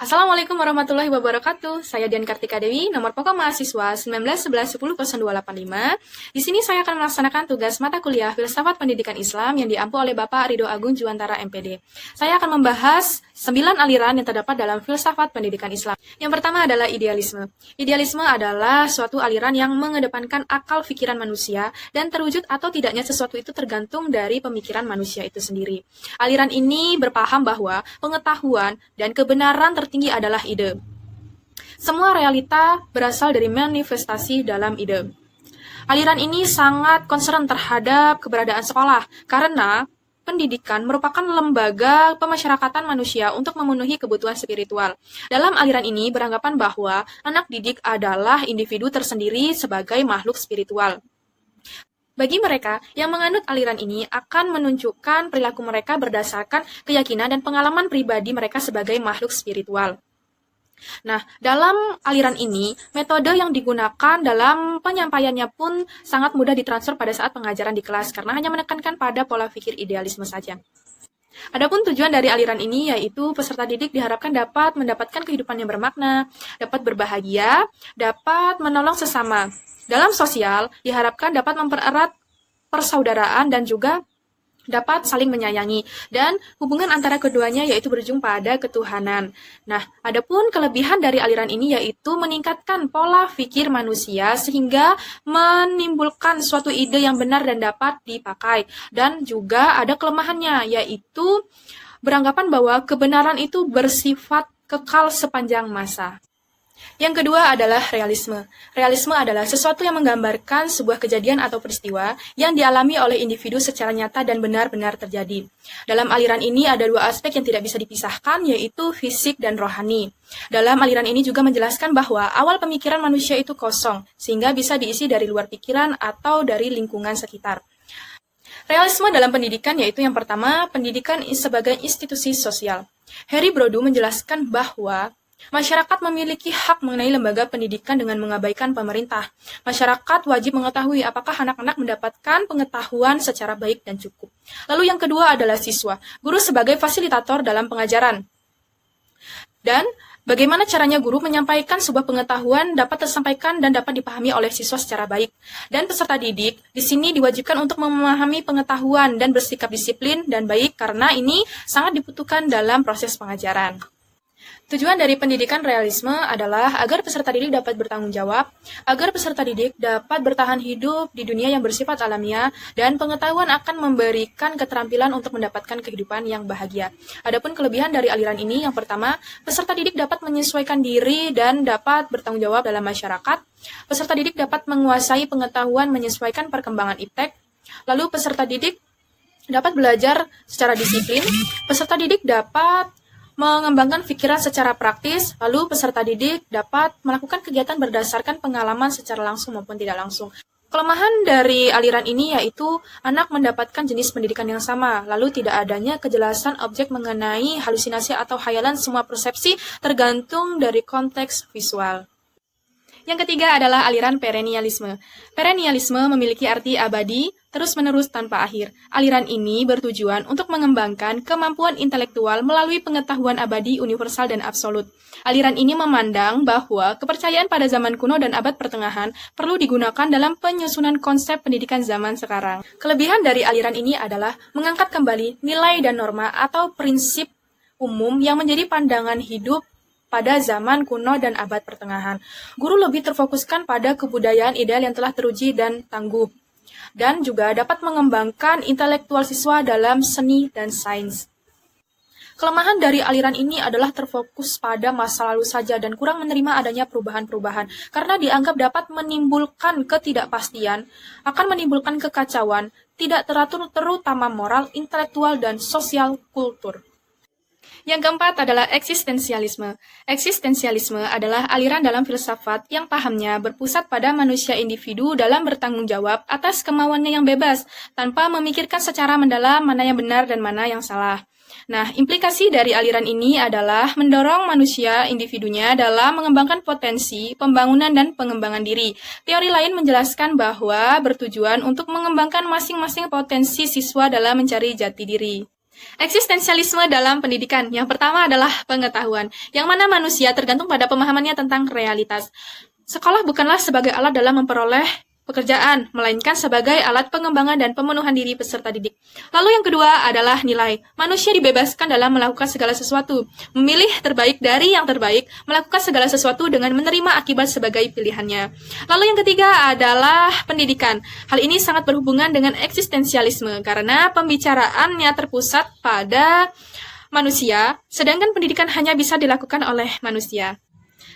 Assalamualaikum warahmatullahi wabarakatuh. Saya Dian Kartika Dewi, nomor pokok mahasiswa 1911100285. Di sini saya akan melaksanakan tugas mata kuliah Filsafat Pendidikan Islam yang diampu oleh Bapak Ridho Agung Juwantara MPD. Saya akan membahas 9 aliran yang terdapat dalam filsafat pendidikan Islam. Yang pertama adalah idealisme. Idealisme adalah suatu aliran yang mengedepankan akal pikiran manusia dan terwujud atau tidaknya sesuatu itu tergantung dari pemikiran manusia itu sendiri. Aliran ini berpaham bahwa pengetahuan dan kebenaran tertinggi adalah ide. Semua realita berasal dari manifestasi dalam ide. Aliran ini sangat concern terhadap keberadaan sekolah karena pendidikan merupakan lembaga pemasyarakatan manusia untuk memenuhi kebutuhan spiritual. Dalam aliran ini beranggapan bahwa anak didik adalah individu tersendiri sebagai makhluk spiritual. Bagi mereka yang menganut aliran ini akan menunjukkan perilaku mereka berdasarkan keyakinan dan pengalaman pribadi mereka sebagai makhluk spiritual. Nah, dalam aliran ini, metode yang digunakan dalam penyampaiannya pun sangat mudah ditransfer pada saat pengajaran di kelas karena hanya menekankan pada pola pikir idealisme saja. Adapun tujuan dari aliran ini yaitu peserta didik diharapkan dapat mendapatkan kehidupan yang bermakna, dapat berbahagia, dapat menolong sesama. Dalam sosial, diharapkan dapat mempererat persaudaraan dan juga dapat saling menyayangi, dan hubungan antara keduanya yaitu berujung pada ketuhanan. Nah, adapun kelebihan dari aliran ini yaitu meningkatkan pola pikir manusia sehingga menimbulkan suatu ide yang benar dan dapat dipakai. Dan juga ada kelemahannya yaitu beranggapan bahwa kebenaran itu bersifat kekal sepanjang masa. Yang kedua adalah realisme. Realisme adalah sesuatu yang menggambarkan sebuah kejadian atau peristiwa yang dialami oleh individu secara nyata dan benar-benar terjadi. Dalam aliran ini ada dua aspek yang tidak bisa dipisahkan, yaitu fisik dan rohani. Dalam aliran ini juga menjelaskan bahwa awal pemikiran manusia itu kosong, sehingga bisa diisi dari luar pikiran atau dari lingkungan sekitar. Realisme dalam pendidikan yaitu yang pertama, pendidikan sebagai institusi sosial. Harry Brodu menjelaskan bahwa masyarakat memiliki hak mengenai lembaga pendidikan dengan mengabaikan pemerintah. Masyarakat wajib mengetahui apakah anak-anak mendapatkan pengetahuan secara baik dan cukup. Lalu yang kedua adalah siswa, guru sebagai fasilitator dalam pengajaran. Dan bagaimana caranya guru menyampaikan sebuah pengetahuan dapat tersampaikan dan dapat dipahami oleh siswa secara baik. Dan peserta didik di sini diwajibkan untuk memahami pengetahuan dan bersikap disiplin dan baik karena ini sangat dibutuhkan dalam proses pengajaran. Tujuan dari pendidikan realisme adalah agar peserta didik dapat bertanggung jawab, agar peserta didik dapat bertahan hidup di dunia yang bersifat alamiah, dan pengetahuan akan memberikan keterampilan untuk mendapatkan kehidupan yang bahagia. Adapun kelebihan dari aliran ini, yang pertama, peserta didik dapat menyesuaikan diri dan dapat bertanggung jawab dalam masyarakat. Peserta didik dapat menguasai pengetahuan menyesuaikan perkembangan iptek. Lalu peserta didik dapat belajar secara disiplin. Peserta didik dapat mengembangkan pikiran secara praktis, lalu peserta didik dapat melakukan kegiatan berdasarkan pengalaman secara langsung maupun tidak langsung. Kelemahan dari aliran ini yaitu anak mendapatkan jenis pendidikan yang sama, lalu tidak adanya kejelasan objek mengenai halusinasi atau khayalan, semua persepsi tergantung dari konteks visual. Yang ketiga adalah aliran perennialisme. Perennialisme memiliki arti abadi, terus-menerus tanpa akhir. Aliran ini bertujuan untuk mengembangkan kemampuan intelektual melalui pengetahuan abadi, universal, dan absolut. Aliran ini memandang bahwa kepercayaan pada zaman kuno dan abad pertengahan perlu digunakan dalam penyusunan konsep pendidikan zaman sekarang. Kelebihan dari aliran ini adalah mengangkat kembali nilai dan norma atau prinsip umum yang menjadi pandangan hidup pada zaman kuno dan abad pertengahan. Guru lebih terfokuskan pada kebudayaan ideal yang telah teruji dan tangguh, dan juga dapat mengembangkan intelektual siswa dalam seni dan sains. Kelemahan dari aliran ini adalah terfokus pada masa lalu saja dan kurang menerima adanya perubahan-perubahan, karena dianggap dapat menimbulkan ketidakpastian, akan menimbulkan kekacauan, tidak teratur terutama moral, intelektual, dan sosial kultur. Yang keempat adalah eksistensialisme. Eksistensialisme adalah aliran dalam filsafat yang pahamnya berpusat pada manusia individu dalam bertanggung jawab atas kemauannya yang bebas, tanpa memikirkan secara mendalam mana yang benar dan mana yang salah. Nah, implikasi dari aliran ini adalah mendorong manusia individunya dalam mengembangkan potensi, pembangunan, dan pengembangan diri. Teori lain menjelaskan bahwa bertujuan untuk mengembangkan masing-masing potensi siswa dalam mencari jati diri. Eksistensialisme dalam pendidikan. Yang pertama adalah pengetahuan, yang mana manusia tergantung pada pemahamannya tentang realitas. Sekolah bukanlah sebagai alat dalam memperoleh pekerjaan, melainkan sebagai alat pengembangan dan pemenuhan diri peserta didik. Lalu yang kedua adalah nilai. Manusia dibebaskan dalam melakukan segala sesuatu, memilih terbaik dari yang terbaik, melakukan segala sesuatu dengan menerima akibat sebagai pilihannya. Lalu yang ketiga adalah pendidikan. Hal ini sangat berhubungan dengan eksistensialisme karena pembicaraannya terpusat pada manusia, sedangkan pendidikan hanya bisa dilakukan oleh manusia.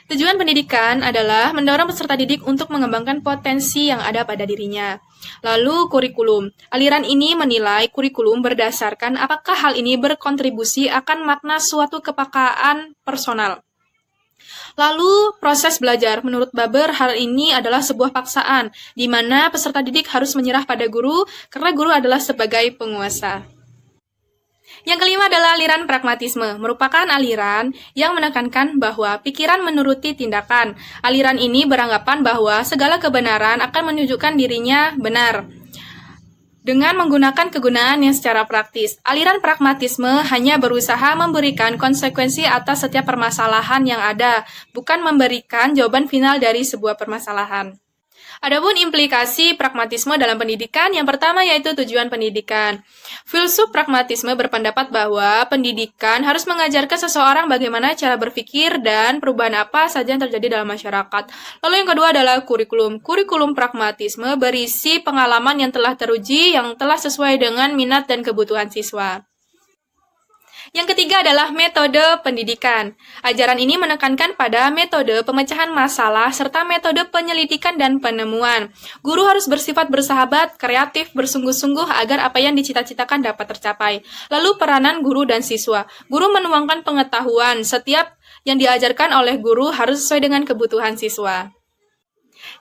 Tujuan pendidikan adalah mendorong peserta didik untuk mengembangkan potensi yang ada pada dirinya. Lalu kurikulum. Aliran ini menilai kurikulum berdasarkan apakah hal ini berkontribusi akan makna suatu kepekaan personal. Lalu proses belajar. Menurut Baber, hal ini adalah sebuah paksaan, di mana peserta didik harus menyerah pada guru karena guru adalah sebagai penguasa. Yang kelima adalah aliran pragmatisme, merupakan aliran yang menekankan bahwa pikiran menuruti tindakan. Aliran ini beranggapan bahwa segala kebenaran akan menunjukkan dirinya benar dengan menggunakan kegunaan yang secara praktis. Aliran pragmatisme hanya berusaha memberikan konsekuensi atas setiap permasalahan yang ada, bukan memberikan jawaban final dari sebuah permasalahan. Adapun implikasi pragmatisme dalam pendidikan, yang pertama yaitu tujuan pendidikan. Filsuf pragmatisme berpendapat bahwa pendidikan harus mengajarkan seseorang bagaimana cara berpikir dan perubahan apa saja yang terjadi dalam masyarakat. Lalu yang kedua adalah kurikulum. Kurikulum pragmatisme berisi pengalaman yang telah teruji, yang telah sesuai dengan minat dan kebutuhan siswa. Yang ketiga adalah metode pendidikan. Ajaran ini menekankan pada metode pemecahan masalah serta metode penyelidikan dan penemuan. Guru harus bersifat bersahabat, kreatif, bersungguh-sungguh agar apa yang dicita-citakan dapat tercapai. Lalu peranan guru dan siswa. Guru menuangkan pengetahuan. Setiap yang diajarkan oleh guru harus sesuai dengan kebutuhan siswa.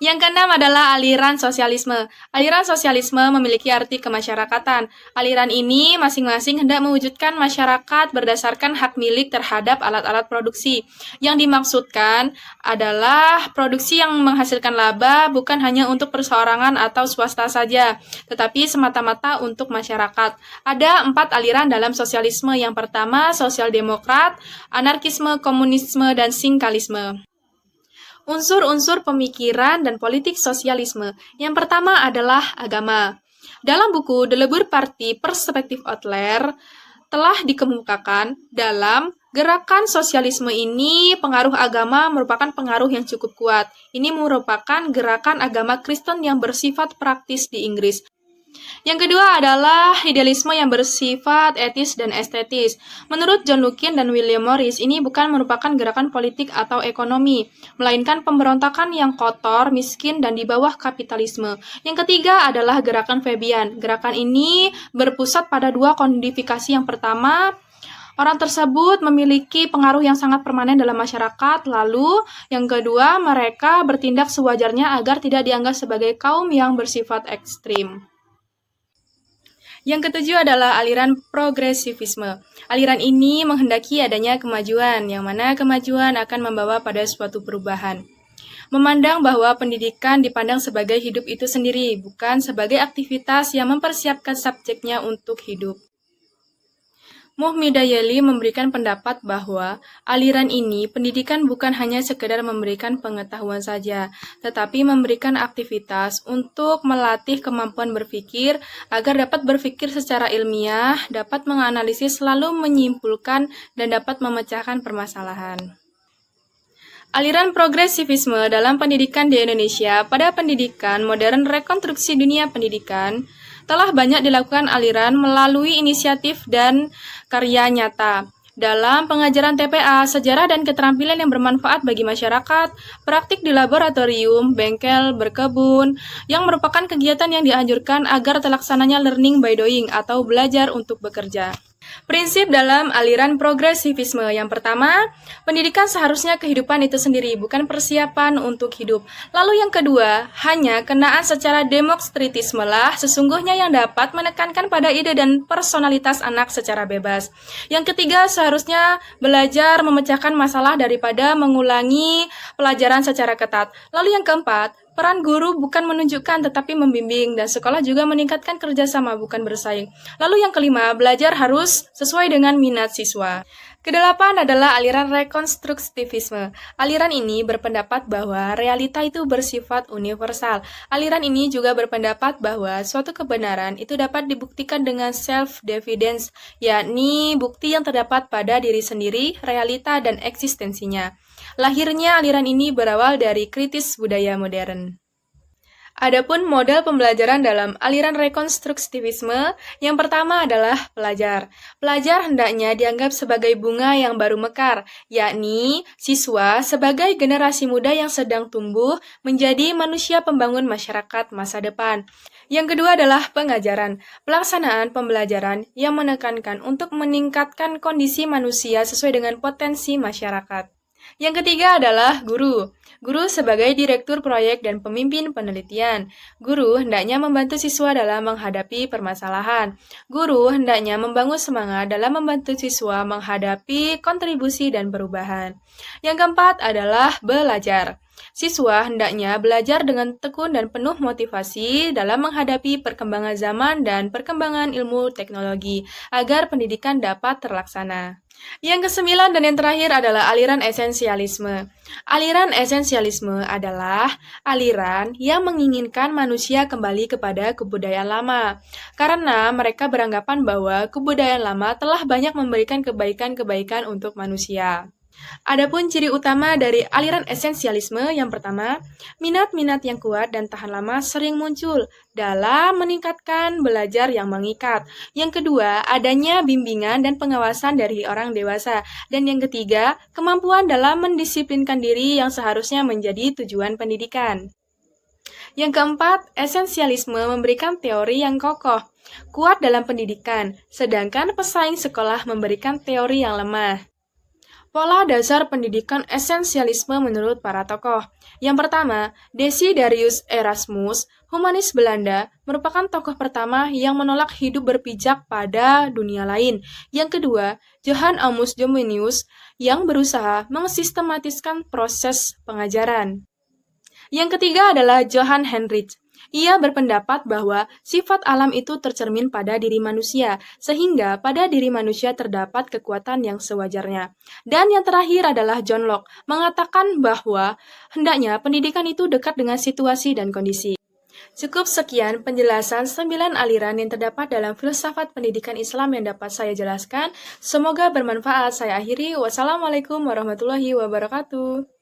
Yang keenam adalah aliran sosialisme. Aliran sosialisme memiliki arti kemasyarakatan. Aliran ini masing-masing hendak mewujudkan masyarakat berdasarkan hak milik terhadap alat-alat produksi. Yang dimaksudkan adalah produksi yang menghasilkan laba bukan hanya untuk perseorangan atau swasta saja, tetapi semata-mata untuk masyarakat. Ada 4 aliran dalam sosialisme. Yang pertama, sosial demokrat, anarkisme, komunisme, dan sindikalisme. Unsur-unsur pemikiran dan politik sosialisme. Yang pertama adalah agama. Dalam buku The Labour Party Perspective Outlier telah dikemukakan dalam gerakan sosialisme ini pengaruh agama merupakan pengaruh yang cukup kuat. Ini merupakan gerakan agama Kristen yang bersifat praktis di Inggris. Yang kedua adalah idealisme yang bersifat etis dan estetis. Menurut John Lukin dan William Morris, ini bukan merupakan gerakan politik atau ekonomi, melainkan pemberontakan yang kotor, miskin, dan di bawah kapitalisme. Yang ketiga adalah gerakan Fabian. Gerakan ini berpusat pada 2 kodifikasi. Yang pertama, orang tersebut memiliki pengaruh yang sangat permanen dalam masyarakat. Lalu, yang kedua, mereka bertindak sewajarnya agar tidak dianggap sebagai kaum yang bersifat ekstrim. Yang ketujuh adalah aliran progresivisme. Aliran ini menghendaki adanya kemajuan, yang mana kemajuan akan membawa pada suatu perubahan. Memandang bahwa pendidikan dipandang sebagai hidup itu sendiri, bukan sebagai aktivitas yang mempersiapkan subjeknya untuk hidup. Muhmidayeli memberikan pendapat bahwa aliran ini pendidikan bukan hanya sekedar memberikan pengetahuan saja, tetapi memberikan aktivitas untuk melatih kemampuan berpikir agar dapat berpikir secara ilmiah, dapat menganalisis lalu menyimpulkan, dan dapat memecahkan permasalahan. Aliran progresivisme dalam pendidikan di Indonesia pada pendidikan modern rekonstruksi dunia pendidikan telah banyak dilakukan aliran melalui inisiatif dan karya nyata. Dalam pengajaran TPA, sejarah dan keterampilan yang bermanfaat bagi masyarakat, praktik di laboratorium, bengkel, berkebun, yang merupakan kegiatan yang dianjurkan agar terlaksananya learning by doing atau belajar untuk bekerja. Prinsip dalam aliran progresivisme. Yang pertama, pendidikan seharusnya kehidupan itu sendiri, bukan persiapan untuk hidup. Lalu yang kedua, hanya kenaan secara demonstratisme lah sesungguhnya yang dapat menekankan pada ide dan personalitas anak secara bebas. Yang ketiga, seharusnya belajar memecahkan masalah daripada mengulangi pelajaran secara ketat. Lalu yang keempat, Peran guru bukan menunjukkan tetapi membimbing, dan sekolah juga meningkatkan kerjasama bukan bersaing. Lalu yang kelima, belajar harus sesuai dengan minat siswa. Kedelapan adalah aliran rekonstruktivisme. Aliran ini berpendapat bahwa realita itu bersifat universal. Aliran ini juga berpendapat bahwa suatu kebenaran itu dapat dibuktikan dengan self-evidence, yakni bukti yang terdapat pada diri sendiri, realita, dan eksistensinya. Lahirnya aliran ini berawal dari kritis budaya modern. Adapun model pembelajaran dalam aliran rekonstruktivisme, yang pertama adalah pelajar. Pelajar hendaknya dianggap sebagai bunga yang baru mekar, yakni siswa sebagai generasi muda yang sedang tumbuh menjadi manusia pembangun masyarakat masa depan. Yang kedua adalah pengajaran, pelaksanaan pembelajaran yang menekankan untuk meningkatkan kondisi manusia sesuai dengan potensi masyarakat. Yang ketiga adalah guru. Guru sebagai direktur proyek dan pemimpin penelitian. Guru hendaknya membantu siswa dalam menghadapi permasalahan. Guru hendaknya membangun semangat dalam membantu siswa menghadapi kontribusi dan perubahan. Yang keempat adalah belajar. Siswa hendaknya belajar dengan tekun dan penuh motivasi dalam menghadapi perkembangan zaman dan perkembangan ilmu teknologi agar pendidikan dapat terlaksana. Yang kesembilan dan yang terakhir adalah aliran esensialisme. Aliran esensialisme adalah aliran yang menginginkan manusia kembali kepada kebudayaan lama, karena mereka beranggapan bahwa kebudayaan lama telah banyak memberikan kebaikan-kebaikan untuk manusia. Adapun ciri utama dari aliran esensialisme yang pertama, minat-minat yang kuat dan tahan lama sering muncul dalam meningkatkan belajar yang mengikat. Yang kedua, adanya bimbingan dan pengawasan dari orang dewasa. Dan yang ketiga, kemampuan dalam mendisiplinkan diri yang seharusnya menjadi tujuan pendidikan. Yang keempat, esensialisme memberikan teori yang kokoh, kuat dalam pendidikan, sedangkan pesaing sekolah memberikan teori yang lemah. Pola dasar pendidikan esensialisme menurut para tokoh. Yang pertama, Desiderius Erasmus, humanis Belanda, merupakan tokoh pertama yang menolak hidup berpijak pada dunia lain. Yang kedua, Johann Amos Jominius, yang berusaha mensistematiskan proses pengajaran. Yang ketiga adalah Johann Heinrich. Ia berpendapat bahwa sifat alam itu tercermin pada diri manusia, sehingga pada diri manusia terdapat kekuatan yang sewajarnya. Dan yang terakhir adalah John Locke, mengatakan bahwa hendaknya pendidikan itu dekat dengan situasi dan kondisi. Cukup sekian penjelasan 9 aliran yang terdapat dalam filsafat pendidikan Islam yang dapat saya jelaskan. Semoga bermanfaat. Saya akhiri. Wassalamualaikum warahmatullahi wabarakatuh.